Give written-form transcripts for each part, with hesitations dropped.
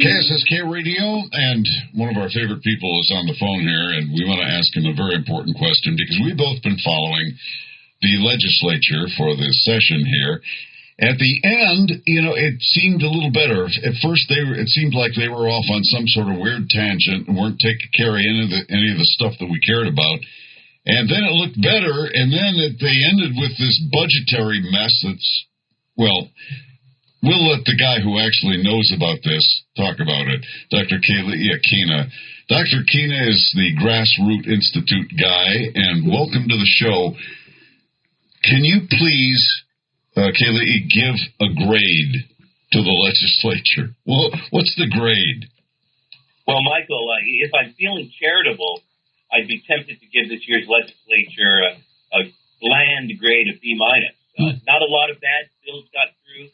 KSSK Radio, and one of our favorite people is on the phone here, and we want to ask him a very important question because we've both been following the legislature for this session here. At the end, it seemed a little better. At first, it seemed like they were off on some sort of weird tangent and weren't taking care of any of the stuff that we cared about. And then it looked better, and then they ended with this budgetary mess that's, well, we'll let the guy who actually knows about this talk about it, Dr. Kaylee Aquina. Dr. Aquina is the Grassroot Institute guy, and welcome to the show. Can you please, Kaylee, give a grade to the legislature? Well, what's the grade? Well, Michael, if I'm feeling charitable, I'd be tempted to give this year's legislature a bland grade of B-. Not a lot of bad bills got through.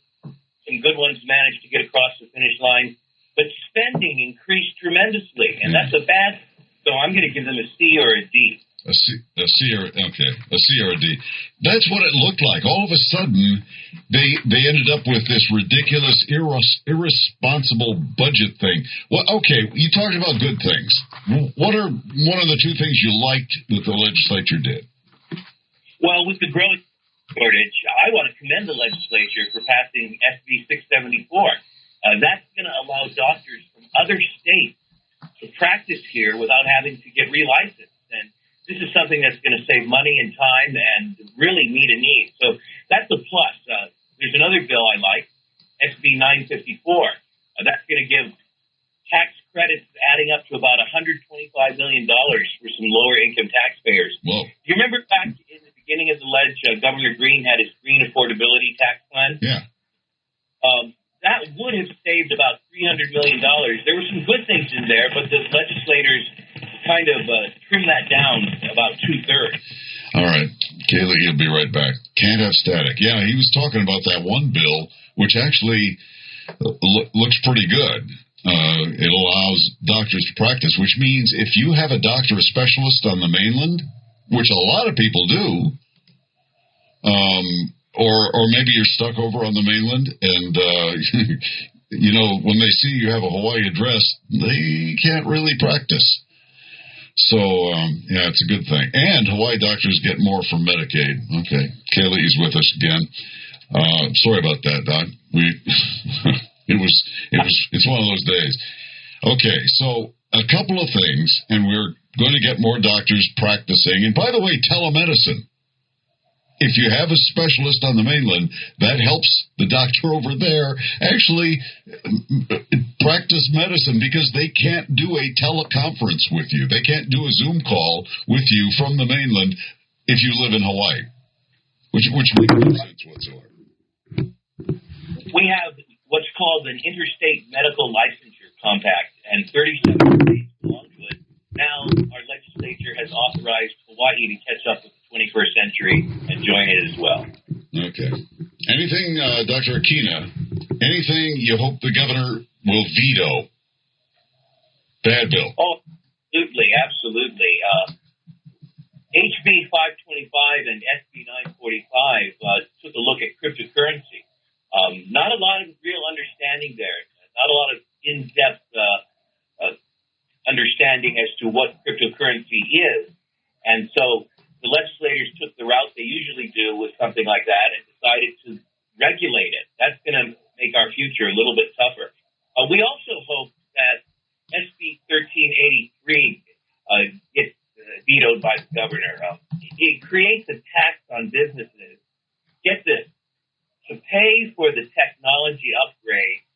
Some good ones managed to get across the finish line, but spending increased tremendously, and that's a bad. So I'm going to give them a C or a D. A C or a D. That's what it looked like. All of a sudden, they ended up with this ridiculous, irresponsible budget thing. Well, okay, you talked about good things. What are one of the two things you liked that the legislature did? Well, with the growing shortage, I want to commend the legislature for passing SB 674. That's going to allow doctors from other states to practice here without having to get relicensed. And this is something that's going to save money and time and really meet a need. So that's a plus. There's another bill I like, SB 954. That's going to give tax credits adding up to about $125 million for some lower income taxpayers. Whoa. Do you remember back in the beginning of the Governor Green had his Green Affordability Tax Plan? Yeah. That would have saved about $300 million. There were some good things in there, but the legislators kind of trimmed that down about 2/3. All right. Kaylee, you'll be right back. Can't have static. Yeah, he was talking about that one bill, which actually looks pretty good. It allows doctors to practice, which means if you have a doctor, a specialist on the mainland, which a lot of people do, or maybe you're stuck over on the mainland, and when they see you have a Hawaii address, they can't really practice. So it's a good thing. And Hawaii doctors get more from Medicaid. Okay, Kaylee's with us again. Sorry about that, Doc. It's one of those days. Okay, so a couple of things, and we're going to get more doctors practicing. And by the way, telemedicine. If you have a specialist on the mainland, that helps the doctor over there actually practice medicine because they can't do a teleconference with you. They can't do a Zoom call with you from the mainland if you live in Hawaii, which makes no sense whatsoever. We have what's called an Interstate Medical Licensure Compact, and 37 states belong to it. Now, our legislature has authorized Hawaii to catch up with the 21st century and join it as well. Okay. Anything, Dr. Aquina, anything you hope the governor will veto? Bad bill. Oh, absolutely. HB 525 and SB 945 took a look at cryptocurrency. Not a lot of real understanding there. Not a lot of in-depth understanding as to what cryptocurrency is. And so the legislators took the route they usually do with something like that and decided to regulate it. That's going to make our future a little bit tougher. We also hope that SB 1383 gets vetoed by the governor. It creates a tax on businesses, get this, to pay for the technology upgrade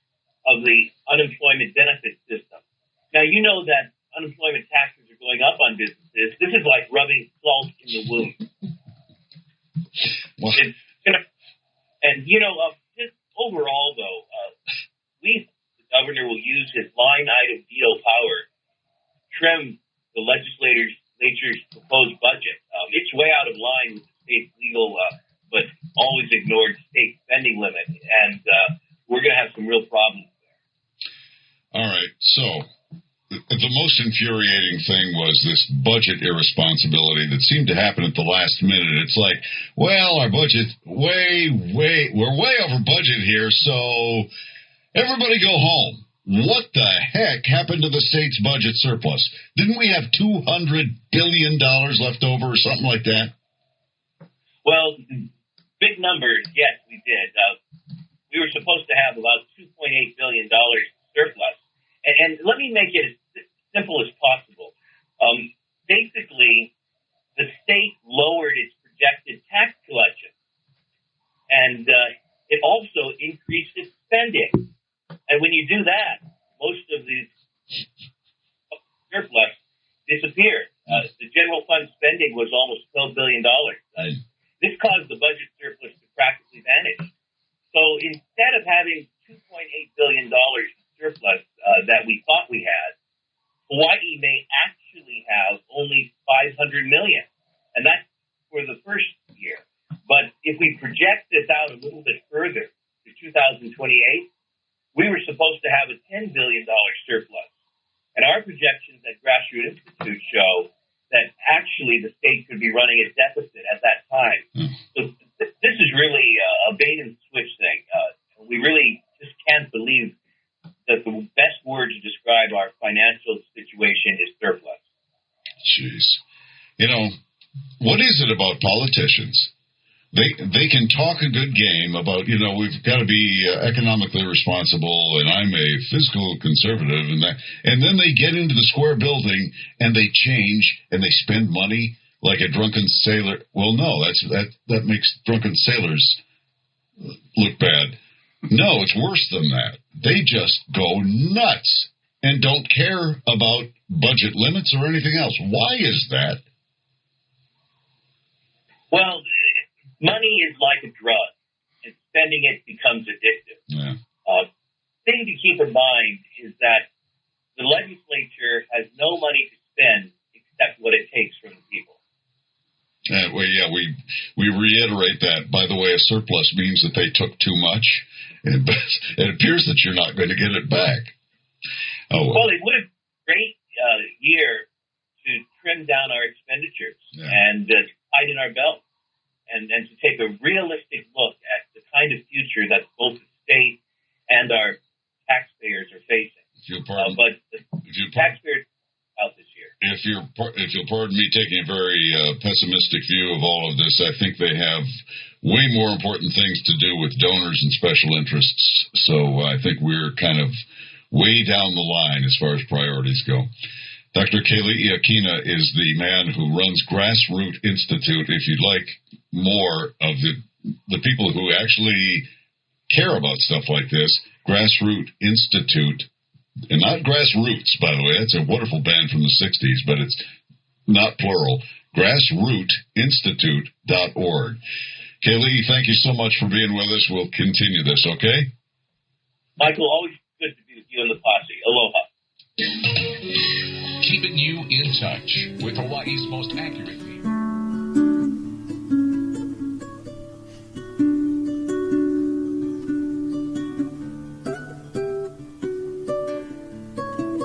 of the unemployment benefit system. Now, you know that unemployment taxes are going up on businesses. This is like rubbing salt in the wound. Just overall, though, the governor will use his line item veto power to trim the legislature's proposed budget. It's way out of line with the state's legal, but always ignored state spending limit, and we're going to have some real problems there. All right, so the most infuriating thing was this budget irresponsibility that seemed to happen at the last minute. It's like, well, our budget, we're way over budget here, so everybody go home. What the heck happened to the state's budget surplus? Didn't we have $200 billion left over or something like that? Well, big numbers, yes, we did. We were supposed to have about $2.8 billion surplus. And let me make it as simple as possible. Basically, the state lowered its projected tax collection, and it also increased its spending. And when you do that, most of the surplus disappeared. The general fund spending was almost $12 billion. This caused the budget surplus to practically vanish. So instead of having $2.8 billion in surplus that we thought we had, Hawaii may actually have only $500 million, and that's for the first year. But if we project this out a little bit further to 2028, we were supposed to have a $10 billion surplus. And our projections at Grassroots Institute show that actually the state could be running a deficit at that time. So this is really a bait and switch thing. We really just can't believe that the best word to describe our financial situation is surplus. Jeez. You know, what is it about politicians? They can talk a good game about, you know, we've got to be economically responsible, and I'm a fiscal conservative, and then they get into the square building and they change and they spend money like a drunken sailor. Well, no, that makes drunken sailors look bad. No, it's worse than that. They just go nuts and don't care about budget limits or anything else. Why is that? Well, money is like a drug, and spending it becomes addictive. Yeah. Thing to keep in mind is that the legislature has no money to spend except what it takes from the people. We reiterate that. By the way, a surplus means that they took too much, and it appears that you're not going to get it back. Well, it would have been a great year to trim down our expenditures and tighten our belt. And to take a realistic look at the kind of future that both the state and our taxpayers are facing. But the taxpayers are out this year. If you'll pardon me taking a very pessimistic view of all of this, I think they have way more important things to do with donors and special interests. So I think we're kind of way down the line as far as priorities go. Dr. Kaylee Iakina is the man who runs Grassroots Institute. If you'd like more of the people who actually care about stuff like this, Grassroots Institute, and not Grassroots, by the way. That's a wonderful band from the 60s, but it's not plural. GrassrootsInstitute.org. Kaylee, thank you so much for being with us. We'll continue this, okay? Michael, always good to be with you and the posse. Aloha. Keeping you in touch with Hawaii's most accurate